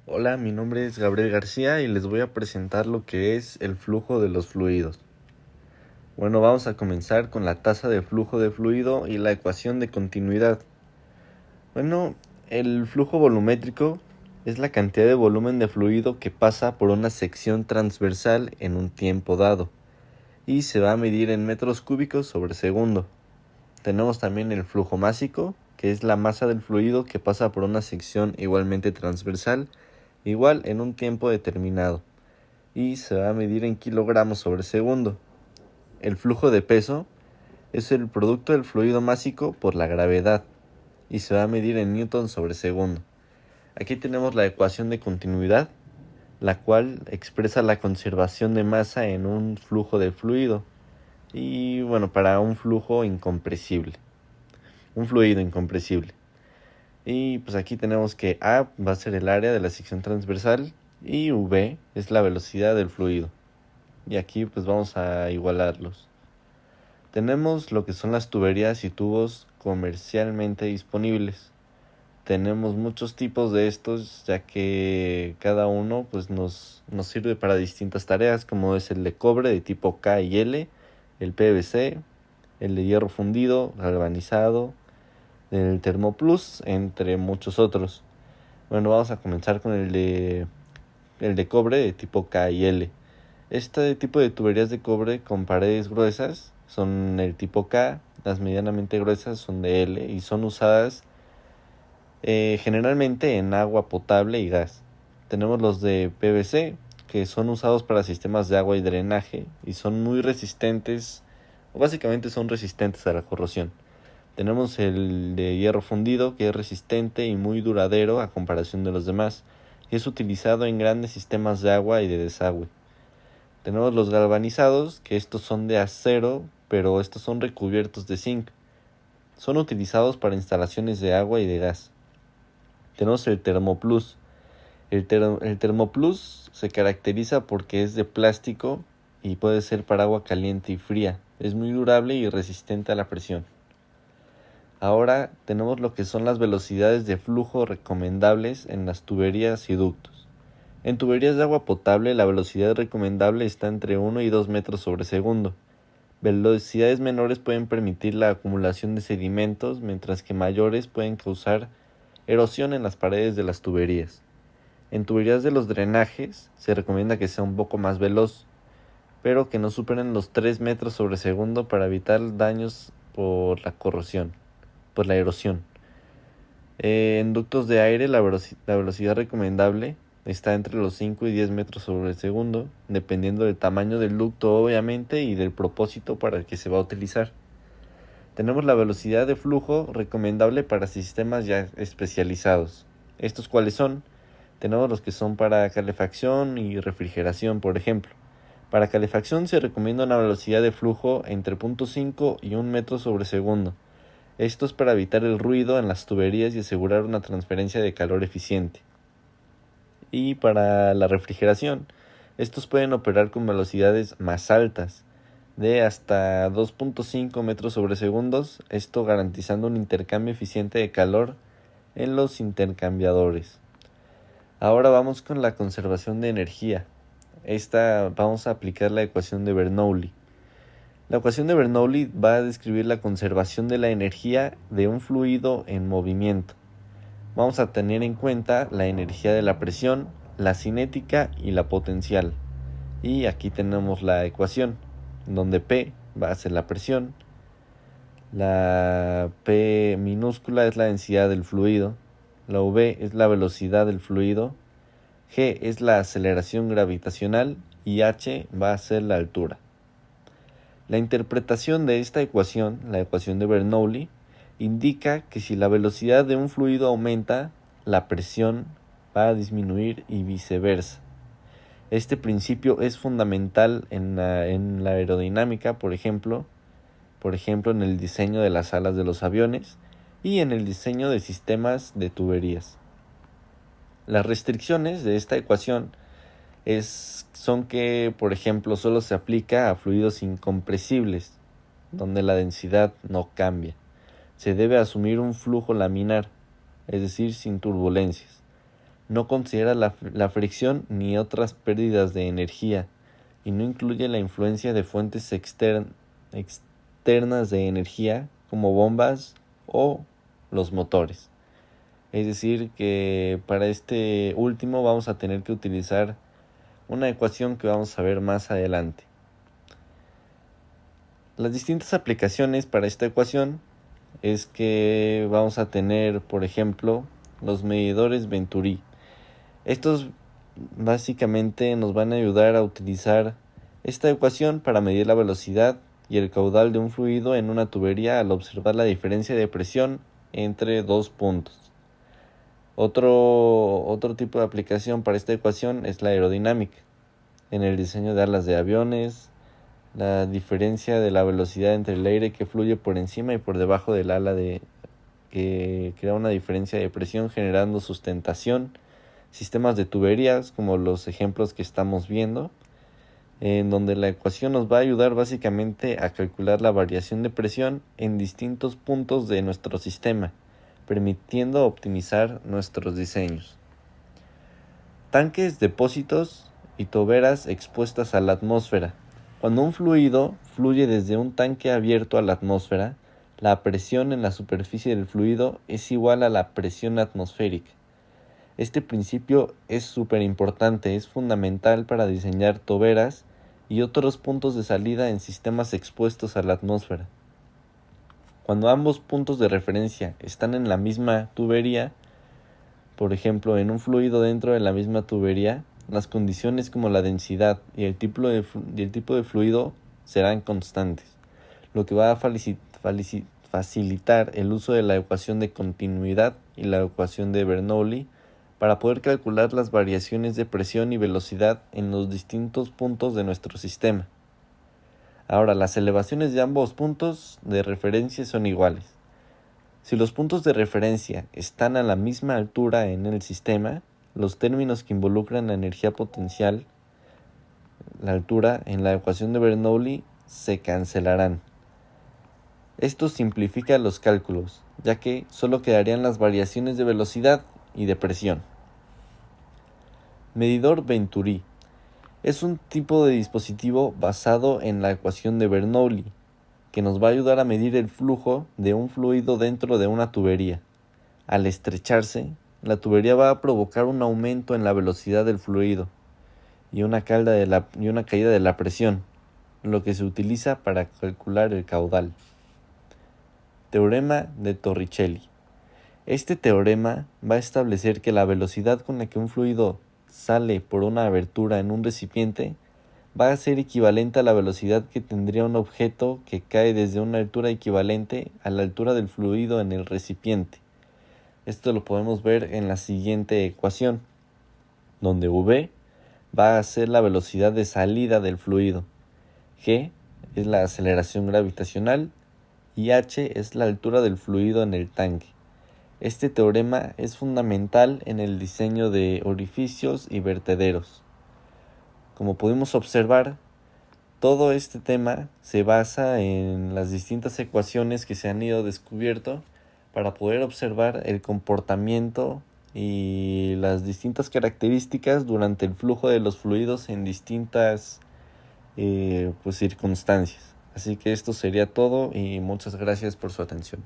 Hola, mi nombre es Gabriel García y les voy a presentar lo que es el flujo de los fluidos. Bueno, vamos a comenzar con la tasa de flujo de fluido y la ecuación de continuidad. Bueno, el flujo volumétrico es la cantidad de volumen de fluido que pasa por una sección transversal en un tiempo dado y se va a medir en metros cúbicos sobre segundo. Tenemos también el flujo másico, que es la masa del fluido que pasa por una sección igualmente transversal, igual en un tiempo determinado, y se va a medir en kilogramos sobre segundo. El flujo de peso es el producto del fluido másico por la gravedad, y se va a medir en newton sobre segundo. Aquí tenemos la ecuación de continuidad, la cual expresa la conservación de masa en un flujo de fluido, y bueno, para un flujo incompresible. Un fluido incompresible. Y pues aquí tenemos que A va a ser el área de la sección transversal y V es la velocidad del fluido. Y aquí pues vamos a igualarlos. Tenemos lo que son las tuberías y tubos comercialmente disponibles. Tenemos muchos tipos de estos, ya que cada uno pues nos sirve para distintas tareas, como es el de cobre de tipo K y L, el PVC, el de hierro fundido, galvanizado, el Thermoplus, entre muchos otros. Bueno, vamos a comenzar con el de cobre de tipo K y L. Este tipo de tuberías de cobre con paredes gruesas son el tipo K, las medianamente gruesas son de L y son usadas generalmente en agua potable y gas. Tenemos los de PVC, que son usados para sistemas de agua y drenaje y son muy resistentes, o básicamente son resistentes a la corrosión. Tenemos el de hierro fundido, que es resistente y muy duradero a comparación de los demás, y es utilizado en grandes sistemas de agua y de desagüe. Tenemos los galvanizados, que estos son de acero, pero estos son recubiertos de zinc. Son utilizados para instalaciones de agua y de gas. Tenemos el Thermoplus. El Thermoplus se caracteriza porque es de plástico y puede ser para agua caliente y fría. Es muy durable y resistente a la presión. Ahora tenemos lo que son las velocidades de flujo recomendables en las tuberías y ductos. En tuberías de agua potable la velocidad recomendable está entre 1 y 2 metros sobre segundo. Velocidades menores pueden permitir la acumulación de sedimentos, mientras que mayores pueden causar erosión en las paredes de las tuberías. En tuberías de los drenajes se recomienda que sea un poco más veloz, pero que no superen los 3 metros sobre segundo para evitar daños por la corrosión. Por la erosión. En ductos de aire la velocidad recomendable está entre los 5 y 10 metros sobre segundo, dependiendo del tamaño del ducto obviamente y del propósito para el que se va a utilizar. Tenemos la velocidad de flujo recomendable para sistemas ya especializados. ¿Estos cuáles son? Tenemos los que son para calefacción y refrigeración, por ejemplo. Para calefacción se recomienda una velocidad de flujo entre 0.5 y 1 metro sobre segundo. Esto es para evitar el ruido en las tuberías y asegurar una transferencia de calor eficiente. Y para la refrigeración, estos pueden operar con velocidades más altas, de hasta 2.5 metros sobre segundos, esto garantizando un intercambio eficiente de calor en los intercambiadores. Ahora vamos con la conservación de energía. Vamos a aplicar la ecuación de Bernoulli. La ecuación de Bernoulli va a describir la conservación de la energía de un fluido en movimiento. Vamos a tener en cuenta la energía de la presión, la cinética y la potencial. Y aquí tenemos la ecuación, donde P va a ser la presión, la P minúscula es la densidad del fluido, la V es la velocidad del fluido, G es la aceleración gravitacional y H va a ser la altura. La interpretación de esta ecuación, la ecuación de Bernoulli, indica que si la velocidad de un fluido aumenta, la presión va a disminuir y viceversa. Este principio es fundamental en la aerodinámica, por ejemplo en el diseño de las alas de los aviones y en el diseño de sistemas de tuberías. Las restricciones de esta ecuación son que, por ejemplo, solo se aplica a fluidos incompresibles, donde la densidad no cambia. Se debe asumir un flujo laminar, es decir, sin turbulencias. No considera la fricción ni otras pérdidas de energía y no incluye la influencia de fuentes externas de energía como bombas o los motores. Es decir, que para este último vamos a tener que utilizar una ecuación que vamos a ver más adelante. Las distintas aplicaciones para esta ecuación es que vamos a tener, por ejemplo, los medidores Venturi. Estos básicamente nos van a ayudar a utilizar esta ecuación para medir la velocidad y el caudal de un fluido en una tubería al observar la diferencia de presión entre dos puntos. Otro tipo de aplicación para esta ecuación es la aerodinámica. En el diseño de alas de aviones, la diferencia de la velocidad entre el aire que fluye por encima y por debajo del ala que crea una diferencia de presión generando sustentación, sistemas de tuberías como los ejemplos que estamos viendo, en donde la ecuación nos va a ayudar básicamente a calcular la variación de presión en distintos puntos de nuestro sistema, permitiendo optimizar nuestros diseños. Tanques, depósitos y toberas expuestas a la atmósfera. Cuando un fluido fluye desde un tanque abierto a la atmósfera, la presión en la superficie del fluido es igual a la presión atmosférica. Este principio es súper importante, es fundamental para diseñar toberas y otros puntos de salida en sistemas expuestos a la atmósfera. Cuando ambos puntos de referencia están en la misma tubería, por ejemplo, en un fluido dentro de la misma tubería, las condiciones como la densidad y el tipo de fluido serán constantes, lo que va a facilitar el uso de la ecuación de continuidad y la ecuación de Bernoulli para poder calcular las variaciones de presión y velocidad en los distintos puntos de nuestro sistema. Ahora, las elevaciones de ambos puntos de referencia son iguales. Si los puntos de referencia están a la misma altura en el sistema, los términos que involucran la energía potencial, la altura, en la ecuación de Bernoulli se cancelarán. Esto simplifica los cálculos, ya que solo quedarían las variaciones de velocidad y de presión. Medidor Venturi es un tipo de dispositivo basado en la ecuación de Bernoulli, que nos va a ayudar a medir el flujo de un fluido dentro de una tubería. Al estrecharse, la tubería va a provocar un aumento en la velocidad del fluido y una caída de la presión, lo que se utiliza para calcular el caudal. Teorema de Torricelli. Este teorema va a establecer que la velocidad con la que un fluido sale por una abertura en un recipiente va a ser equivalente a la velocidad que tendría un objeto que cae desde una altura equivalente a la altura del fluido en el recipiente. Esto lo podemos ver en la siguiente ecuación, donde V va a ser la velocidad de salida del fluido, G es la aceleración gravitacional y H es la altura del fluido en el tanque. Este teorema es fundamental en el diseño de orificios y vertederos. Como pudimos observar, todo este tema se basa en las distintas ecuaciones que se han ido descubierto para poder observar el comportamiento y las distintas características durante el flujo de los fluidos en distintas circunstancias. Así que esto sería todo y muchas gracias por su atención.